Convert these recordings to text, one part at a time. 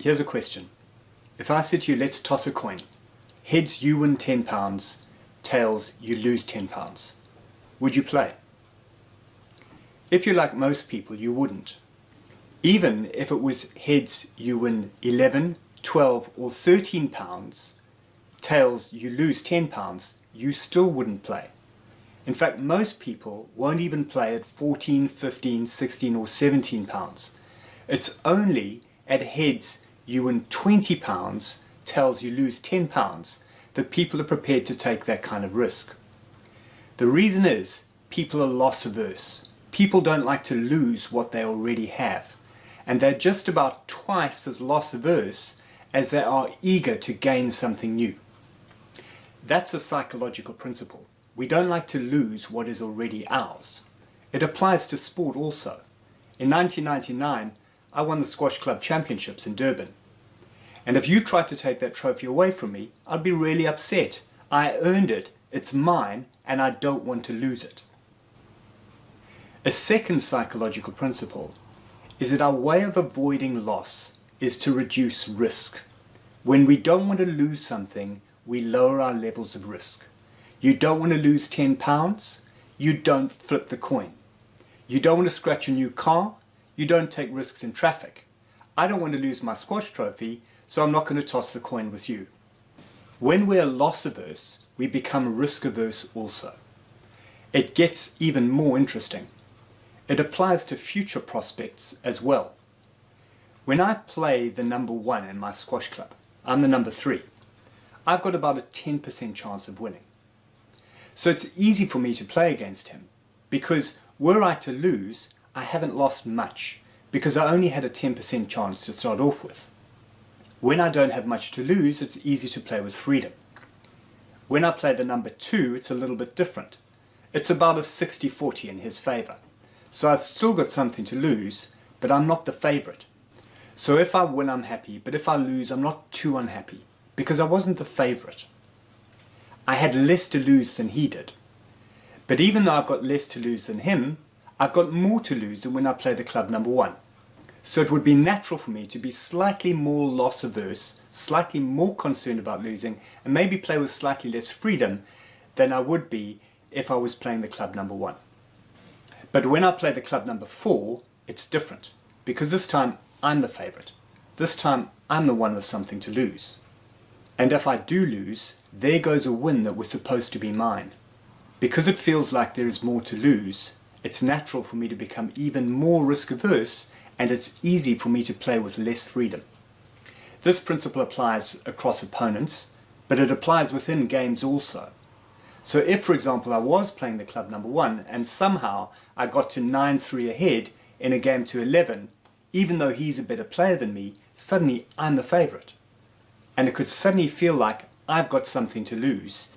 Here's a question. If I said to you, let's toss a coin. Heads, you win £10. Tails, you lose £10. Would you play? If you're like most people, you wouldn't. Even if it was heads, you win 11, 12 or £13, tails, you lose £10, you still wouldn't play. In fact, most people won't even play at 14, 15, 16 or £17. It's only at heads, you win £20, tails, you lose £10, that people are prepared to take that kind of risk. The reason is people are loss averse. People don't like to lose what they already have. And they're just about twice as loss averse as they are eager to gain something new. That's a psychological principle. We don't like to lose what is already ours. It applies to sport also. In 1999, I won the Squash Club Championships in Durban. And if you tried to take that trophy away from me, I'd be really upset. I earned it, it's mine, and I don't want to lose it. A second psychological principle is that our way of avoiding loss is to reduce risk. When we don't want to lose something, we lower our levels of risk. You don't want to lose £10, you don't flip the coin. You don't want to scratch a new car, you don't take risks in traffic. I don't want to lose my squash trophy, so I'm not going to toss the coin with you. When we're loss averse, we become risk averse also. It gets even more interesting. It applies to future prospects as well. When I play the number 1 in my squash club, I'm the number 3. I've got about a 10% chance of winning. So it's easy for me to play against him, because were I to lose, I haven't lost much, because I only had a 10% chance to start off with. When I don't have much to lose, it's easy to play with freedom. When I play the number 2, it's a little bit different. It's about a 60-40 in his favour. So I've still got something to lose, but I'm not the favourite. So if I win, I'm happy, but if I lose, I'm not too unhappy, because I wasn't the favourite. I had less to lose than he did. But even though I've got less to lose than him, I've got more to lose than when I play the club number 1. So it would be natural for me to be slightly more loss averse, slightly more concerned about losing, and maybe play with slightly less freedom than I would be if I was playing the club number 1. But when I play the club number 4, it's different, because this time I'm the favourite. This time I'm the one with something to lose. And if I do lose, there goes a win that was supposed to be mine. Because it feels like there is more to lose, it's natural for me to become even more risk averse, and it's easy for me to play with less freedom. This principle applies across opponents, but it applies within games also. So if, for example, I was playing the club number 1 and somehow I got to 9-3 ahead in a game to 11, even though he's a better player than me, suddenly I'm the favourite. And it could suddenly feel like I've got something to lose.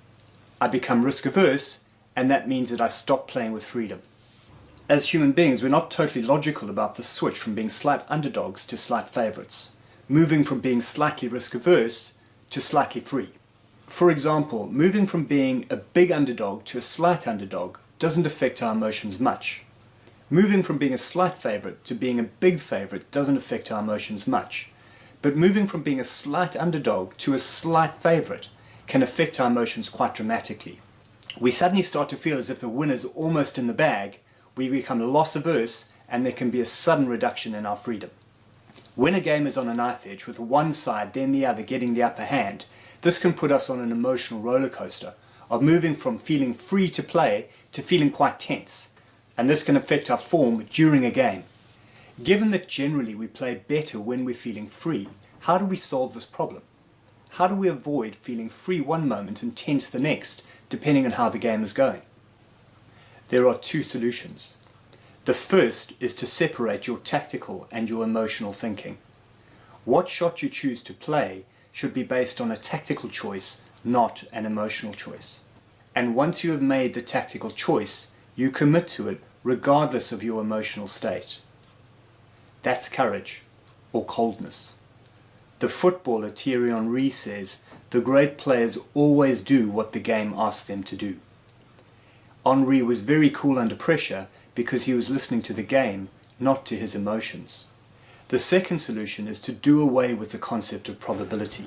I become risk averse, and that means that I stop playing with freedom. As human beings, we're not totally logical about the switch from being slight underdogs to slight favourites, moving from being slightly risk averse to slightly free. For example, moving from being a big underdog to a slight underdog doesn't affect our emotions much. Moving from being a slight favourite to being a big favourite doesn't affect our emotions much. But moving from being a slight underdog to a slight favourite can affect our emotions quite dramatically. We suddenly start to feel as if the winner's almost in the bag, we become loss averse, and there can be a sudden reduction in our freedom. When a game is on a knife edge with one side then the other getting the upper hand, this can put us on an emotional roller coaster of moving from feeling free to play to feeling quite tense, and this can affect our form during a game. Given that generally we play better when we're feeling free, how do we solve this problem? How do we avoid feeling free one moment and tense the next, depending on how the game is going? There are 2 solutions. The first is to separate your tactical and your emotional thinking. What shot you choose to play should be based on a tactical choice, not an emotional choice. And once you have made the tactical choice, you commit to it regardless of your emotional state. That's courage, or coldness. The footballer Thierry Henry says, the great players always do what the game asks them to do. Henry was very cool under pressure because he was listening to the game, not to his emotions. The second solution is to do away with the concept of probability.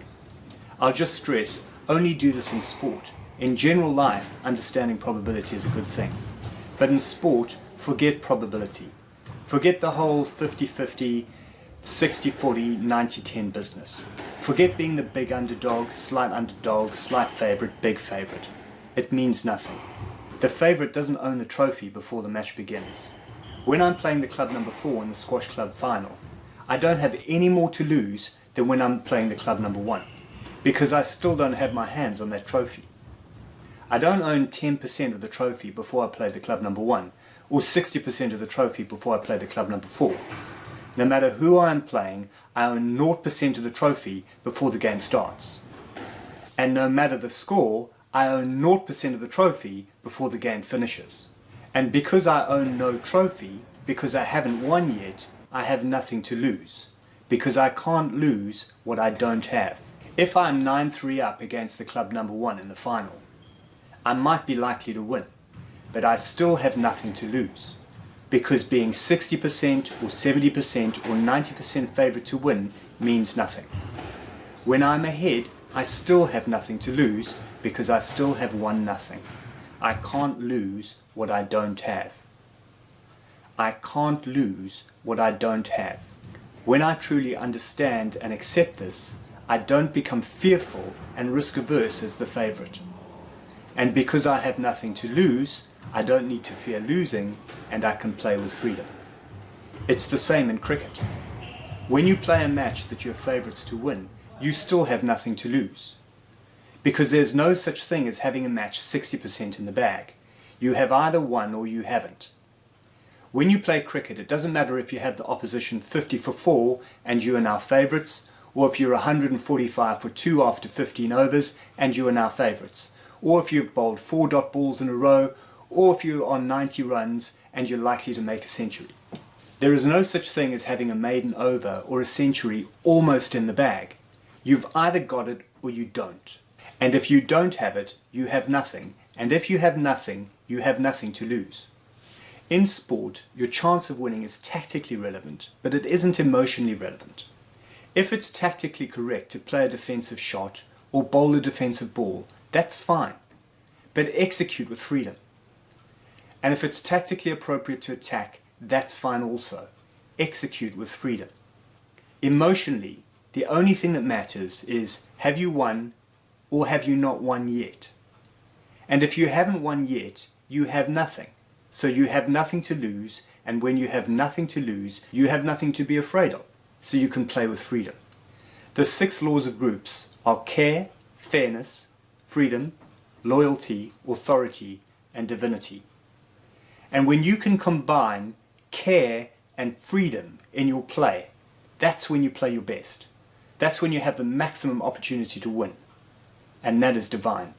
I'll just stress, only do this in sport. In general life, understanding probability is a good thing. But in sport, forget probability. Forget the whole 50-50, 60-40, 90-10 business. Forget being the big underdog, slight favourite, big favourite. It means nothing. The favourite doesn't own the trophy before the match begins. When I'm playing the club number 4 in the squash club final, I don't have any more to lose than when I'm playing the club number 1, because I still don't have my hands on that trophy. I don't own 10% of the trophy before I play the club number 1, or 60% of the trophy before I play the club number 4. No matter who I am playing, I own 0% of the trophy before the game starts. And no matter the score, I own 0% of the trophy before the game finishes. And because I own no trophy, because I haven't won yet, I have nothing to lose. Because I can't lose what I don't have. If I'm 9-3 up against the club number 1 in the final, I might be likely to win, but I still have nothing to lose. Because being 60% or 70% or 90% favourite to win means nothing. When I'm ahead, I still have nothing to lose because I still have won nothing. I can't lose what I don't have. I can't lose what I don't have. When I truly understand and accept this, I don't become fearful and risk averse as the favourite. And because I have nothing to lose, I don't need to fear losing, and I can play with freedom. It's the same in cricket. When you play a match that you're favourites to win, you still have nothing to lose. Because there's no such thing as having a match 60% in the bag. You have either won or you haven't. When you play cricket, it doesn't matter if you have the opposition 50 for 4 and you are now favourites, or if you're 145 for 2 after 15 overs and you are now favourites, or if you've bowled 4 dot balls in a row, or if you're on 90 runs and you're likely to make a century. There is no such thing as having a maiden over or a century almost in the bag. You've either got it or you don't. And if you don't have it, you have nothing. And if you have nothing, you have nothing to lose. In sport, your chance of winning is tactically relevant, but it isn't emotionally relevant. If it's tactically correct to play a defensive shot or bowl a defensive ball, that's fine. But execute with freedom. And if it's tactically appropriate to attack, that's fine also. Execute with freedom. Emotionally, the only thing that matters is, have you won or have you not won yet? And if you haven't won yet, you have nothing. So you have nothing to lose, and when you have nothing to lose, you have nothing to be afraid of. So you can play with freedom. The 6 laws of groups are care, fairness, freedom, loyalty, authority, and divinity. And when you can combine care and freedom in your play, that's when you play your best. That's when you have the maximum opportunity to win. And that is divine.